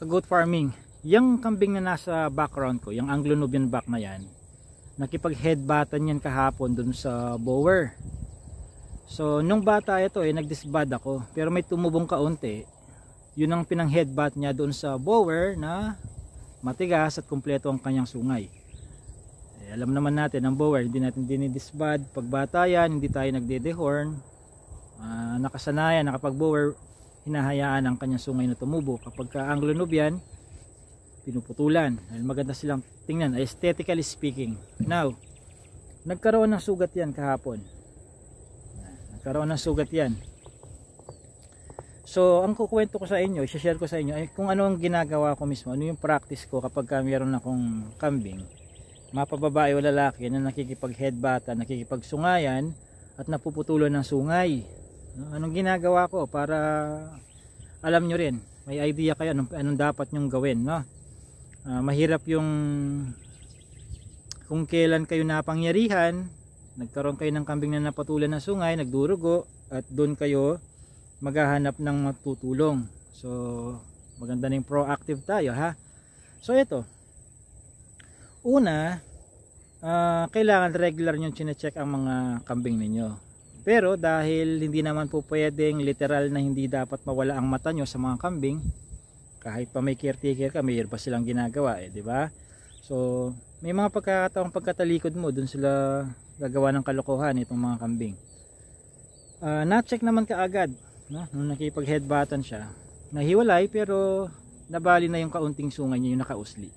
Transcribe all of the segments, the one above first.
sa goat farming, yung kambing na nasa background ko, yung Anglo-Nubian buck na yan, nakipag-headbatan yan kahapon dun sa bower. So nung bata ito nag-disbad ako, pero may tumubong kaunti. Yun ang pinang-headbat niya dun sa bower na matigas at kumpleto ang kanyang sungay. Alam naman natin ang bower, hindi natin dinidisbad. Pag bata yan, hindi tayo nagde-dehorn. Nakasanayan, nakapag-bower, hinahayaan ang kanyang sungay na tumubo. Kapag ka Anglo-Nubian, pinuputulan. Maganda silang tingnan, aesthetically speaking. Now, nagkaroon ng sugat yan kahapon. So, ang kukwento ko sa inyo, i-share ko sa inyo, ay kung ano ang ginagawa ko mismo, ano yung practice ko kapag mayroon akong kambing, mapababae o lalaki na nakikipag-headbatan, nakikipagsungayan, at napuputulan ng sungay. Anong ginagawa ko para alam nyo rin, may idea kayo anong dapat nyong gawin, no? Mahirap yung kung kailan kayo napangyarihan, nagkaroon kayo ng kambing na napatulan ng sungay, nagdurugo, at doon kayo maghahanap ng matutulong. So maganda na yung proactive tayo, ha. So ito, una, kailangan regular nyo chine-check ang mga kambing ninyo. Pero dahil hindi naman po pwedeng literal na hindi dapat mawala ang mata nyo sa mga kambing, kahit pa may caretaker ka, may pa silang ginagawa, di ba? So may mga pagkakataong pagkatalikod mo, dun sila gagawa ng kalokohan itong mga kambing. Na-check naman kaagad, no? Nung nakipag-headbatan siya, nahiwalay pero nabali na yung kaunting sungay niya, yung nakausli.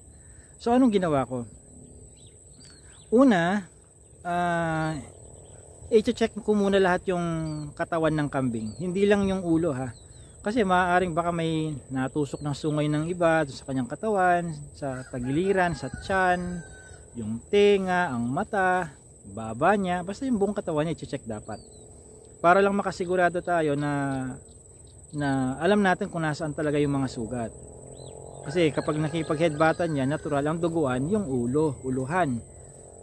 So anong ginawa ko? Una, i-check ko muna lahat yung katawan ng kambing, hindi lang yung ulo, ha. Kasi maaaring baka may natusok ng sungay ng iba sa kanyang katawan, sa tagiliran, sa tiyan, yung tenga, ang mata, baba niya, basta yung buong katawan niya i-check dapat. Para lang makasigurado tayo na alam natin kung nasaan talaga yung mga sugat. Kasi kapag nakipag-headbatan niya, natural ang duguan yung uluhan.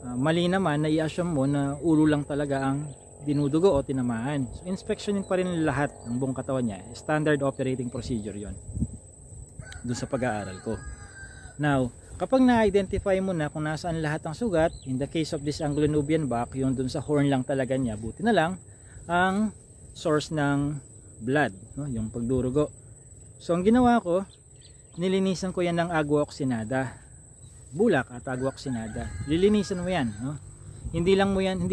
Mali naman na i-assume mo na ulo lang talaga ang dinudugo o tinamaan. So inspectionin pa rin lahat ng buong katawan niya. Standard operating procedure yon dun sa pag-aaral ko. Now, kapag na-identify mo na kung nasaan lahat ng sugat, in the case of this Anglo-Nubian buck, yung dun sa horn lang talaga niya, buti na lang ang source ng blood, no? Yung pagdurugo. So ang ginawa ko, nilinisan ko yan ng agua oxinada, bulak at agua oxinada. Lilinisan mo yan, no? Hindi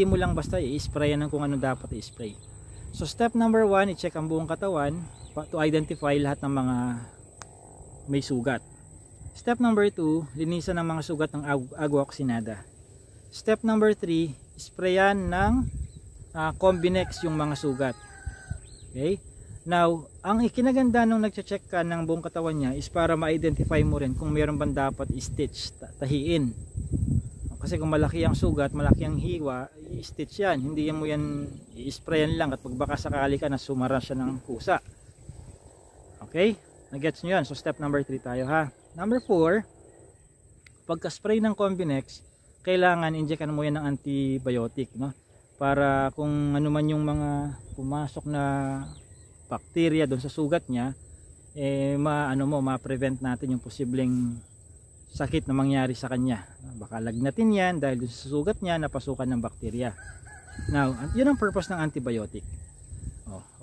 mo lang basta i-spray ng kung ano dapat i-spray. So step number 1, i-check ang buong katawan to identify lahat ng mga may sugat. Step number 2, linisan ng mga sugat ng agua oxinada. Step number 3, sprayan ng Combinex yung mga sugat. Okay? Now, ang ikinaganda nung nagche-check ka ng buong katawan niya is para ma-identify mo rin kung meron bang dapat i-stitch, tahiin. Kasi kung malaki ang sugat, malaki ang hiwa, i-stitch yan. Hindi mo yan i-sprayan lang at pag baka sakali ka na sumara siya ng kusa. Okay? Nagets nyo yan? So step number 3 tayo, ha. Number 4, pagka-spray ng Combinex, kailangan injectan mo yan ng antibiotic, no? Para kung ano man yung mga pumasok na bacteria doon sa sugat niya, ma-prevent natin yung posibleng sakit na mangyari sa kanya. Baka lagnatin yan dahil doon sa sugat niya napasukan ng bakterya. Now, yun ang purpose ng antibiotic.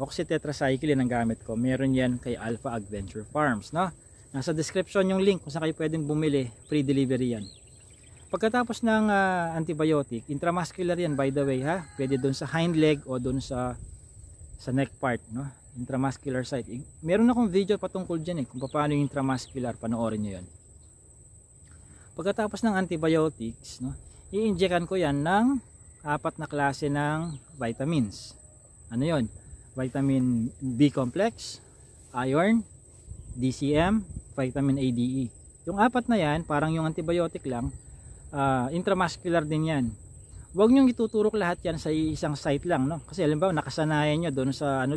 Oxytetracycline ang gamit ko. Meron yan kay Alpha Adventure Farms, no? Nasa description yung link kung saan kayo pwedeng bumili, free delivery yan. Pagkatapos ng antibiotic, intramuscular yan, by the way, ha. Pwede doon sa hind leg o doon sa neck part, no? Intramuscular site. Meron akong video patungkol dyan kung paano yung intramuscular, panoorin nyo yun. Pagkatapos ng antibiotics, no, i-injectan ko yan ng 4 na klase ng vitamins. Ano yon? Vitamin B complex, iron, DCM, vitamin A, D, E. Yung 4 na yan, parang yung antibiotic lang, intramuscular din yan. Huwag nyo ituturok lahat yan sa isang site lang, no? Kasi alam ba, nakasanayan nyo doon sa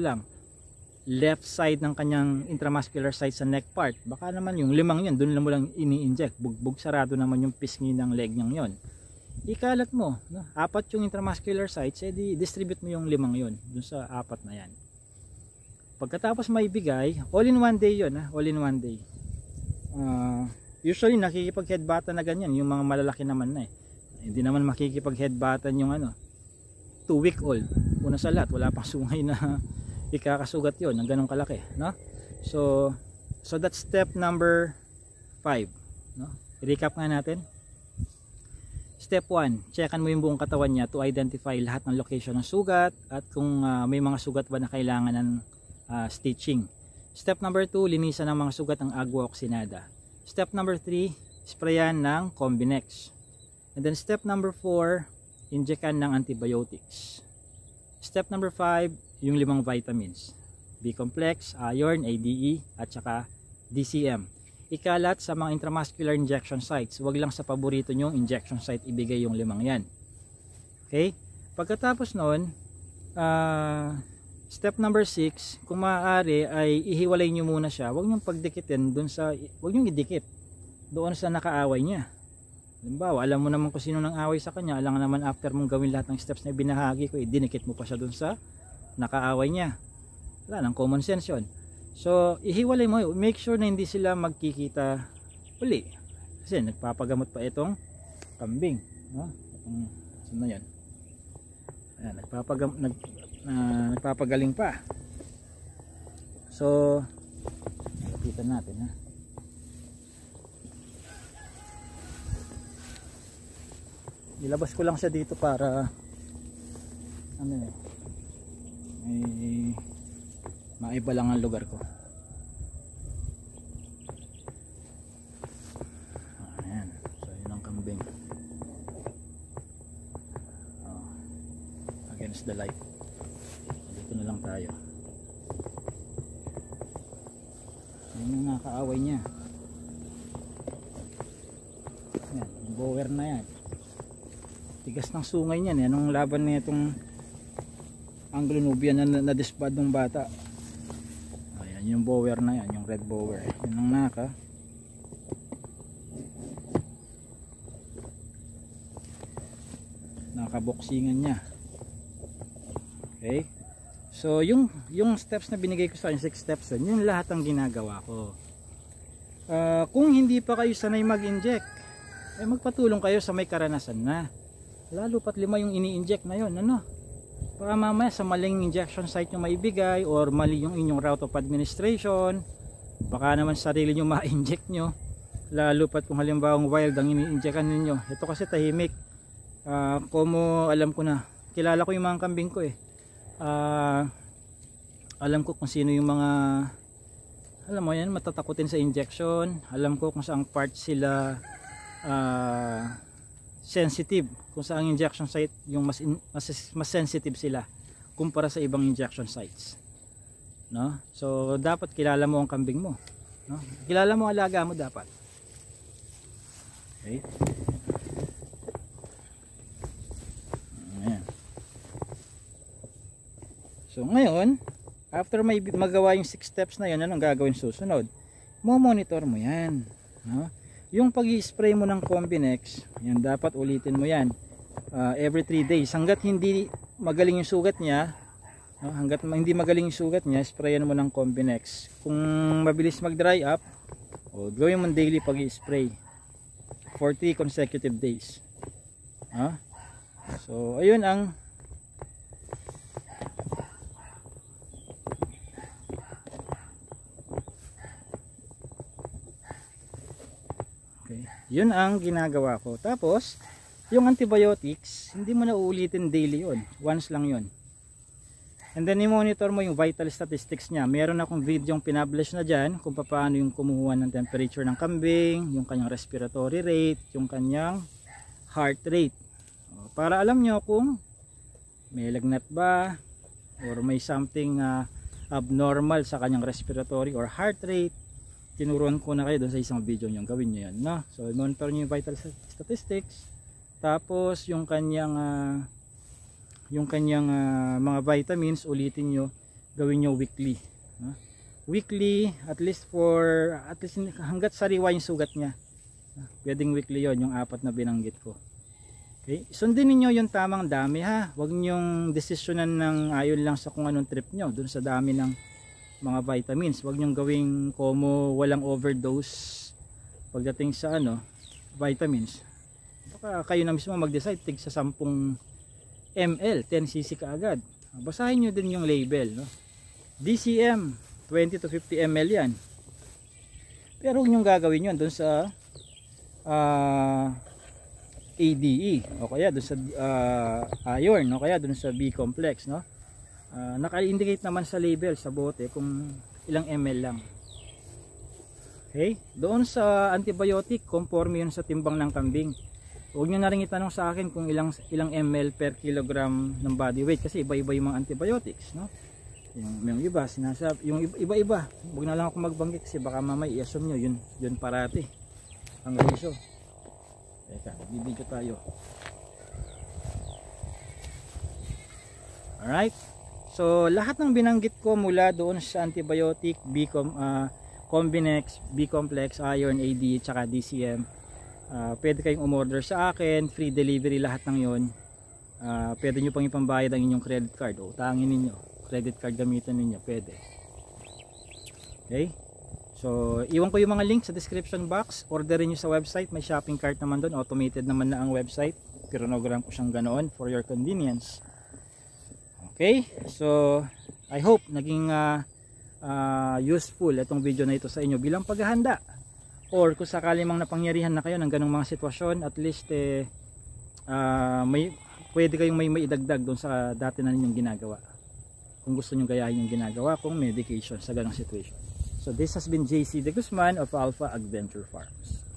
left side ng kanyang intramuscular site sa neck part. Baka naman yung 5 yan, doon lang mo lang ini-inject. Bugbog sarado naman yung pisngi ng leg niyang yon. Ikalat mo, no? 4 yung intramuscular sites, distribute mo yung 5 yon doon sa 4 na yan. Pagkatapos may bigay, all in one day yon, all in one day. Usually nakikipag-headbatan na ganyan yung mga malalaki naman na eh. Hindi naman makikipag-headbatan yung 2-week old. Una sa lahat, wala pang sungay na ikakasugat yon ng ganong kalaki, no? So that's step number 5, no? I-recap nga natin. Step 1, checkan mo yung buong katawan niya to identify lahat ng location ng sugat at kung may mga sugat ba na kailangan ng stitching. Step number 2, linisan ng mga sugat ng agua oxinada. Step number 3, sprayan ng Combinex. And then step number 4, injekan ng antibiotics. Step number 5, yung 5 vitamins. B-complex, iron, ADE, at saka DCM. Ikalat sa mga intramuscular injection sites. Huwag lang sa paborito nyong injection site ibigay yung 5 yan. Okay? Pagkatapos nun, step number 6, kung maaari ay ihiwalay nyo muna siya. Huwag nyong pagdikitin dun sa, huwag nyong idikit doon sa nakaaway niya. Halimbawa, alam mo naman kung sino nang away sa kanya, alam naman after mong gawin lahat ng steps na binahagi ko, dinikit mo pa siya dun sa nakaaway niya. Wala nang common sense yun. So, ihiwalay mo, make sure na hindi sila magkikita uli. Kasi nagpapagamot pa itong kambing, no? Saan na yan? Ayan, nagpapagaling pa. So, lapitan natin, ha? Ilabas ko lang siya dito para may maiba lang ang lugar ko. Ayan, so yun ang kambing. Against the light. Dito na lang tayo. Yun yung nakaaway niya. Ayan, yung bower na yan. Tigas ng sungay niyan. Anong laban na itong Anglo-Nubian na disbad ng bata. Ayan yung bower na yan, yung red bower. Yun ang nakaboksingan niya. Okay? So yung steps na binigay ko sa inyo, 6 steps yun lahat ang ginagawa ko. Kung hindi pa kayo sanay mag-inject, magpatulong kayo sa may karanasan na. Lalo pat 5 yung ini-inject na yun, baka mamaya sa maling injection site nyo maibigay or mali yung inyong route of administration, baka naman sarili nyo ma-inject nyo, lalo pat kung halimbawa wild ang ini-injectan ninyo. Ito kasi tahimik. Como alam ko na, kilala ko yung mga kambing ko alam ko kung sino yung mga, alam mo yan, matatakutin sa injection. Alam ko kung saang part sila sensitive, kung saan injection site yung mas sensitive sila kumpara sa ibang injection sites, no? So dapat kilala mo ang kambing mo, no? Kilala mo ang alaga mo dapat. Okay? Ayan. So ngayon, after may magawa yung 6 steps na yun, anong gagawin susunod? Mo-monitor mo yan, no? Yung pag-i-spray mo ng Combinex, yan dapat ulitin mo yan every 3 days hanggat hindi magaling yung sugat niya, no? Hanggat hindi magaling yung sugat niya, sprayan mo ng Combinex. Kung mabilis mag-dry up, gawin mo daily pag-i-spray for 3 consecutive days. So ayun ang yun ang ginagawa ko. Tapos yung antibiotics, hindi mo na uulitin daily yun, once lang yun. And then i-monitor mo yung vital statistics niya. Meron akong video yung pinablish na dyan kung paano yung kumuha ng temperature ng kambing, yung kanyang respiratory rate, yung kanyang heart rate, para alam nyo kung may lagnat ba or may something abnormal sa kanyang respiratory or heart rate. Tinuruan ko na kayo doon sa isang video nyo, gawin nyo yan, no? So monitor nyo yung vital statistics, tapos yung kanyang mga vitamins ulitin nyo, gawin nyo weekly, no? Weekly at least hanggat sariwa yung sugat nya, pwedeng weekly yon, yung 4 na binanggit ko. Okay, sundin niyo yung tamang dami, ha. Huwag nyong desisyonan ng ayon lang sa kung anong trip nyo dun sa dami ng mga vitamins. Huwag nyong gawing como walang overdose pagdating sa vitamins, baka kayo na mismo mag-decide tig sa 10 ml, 10 cc kaagad. Basahin nyo din yung label, no? DCM 20 to 50 ml yan. Pero huwag nyo gagawin yun doon sa ADE o kaya doon sa iron o kaya doon sa B complex, no? Naka-indicate naman sa label sa bote kung ilang ml lang. Okay? Doon sa antibiotic, conforme yun sa timbang ng kambing. Huwag nyo na rin itanong sa akin kung ilang ml per kilogram ng body weight kasi iba-iba yung mga antibiotics, no? Yung iba sinasabi, yung iba-iba. Huwag na lang ako magbanggit kasi baka mamaya i-assume nyo yun parati ang reason. Teka, bibidyo tayo. Alright. So lahat ng binanggit ko mula doon sa antibiotic, Combinex, B complex, iron, AD, tsaka DCM, pwede kayong umorder sa akin, free delivery lahat ng yon. Pwede nyo pang ipambayad ang inyong credit card o utangin ninyo, credit card gamitan ninyo, pwede. Okay, so iwan ko yung mga link sa description box. Orderin nyo sa website, may shopping cart naman doon, automated naman na ang website, pinogram ko siyang ganoon for your convenience. Okay, so I hope naging useful itong video na ito sa inyo bilang paghahanda, or kung sakali mang napangyarihan na kayo ng ganong mga sitwasyon, at least pwede kayong may idagdag doon sa dati na ninyong ginagawa kung gusto nyo gayahin yung ginagawa kung medication sa ganong situation. So this has been JC De Guzman of Alpha Adventure Farms.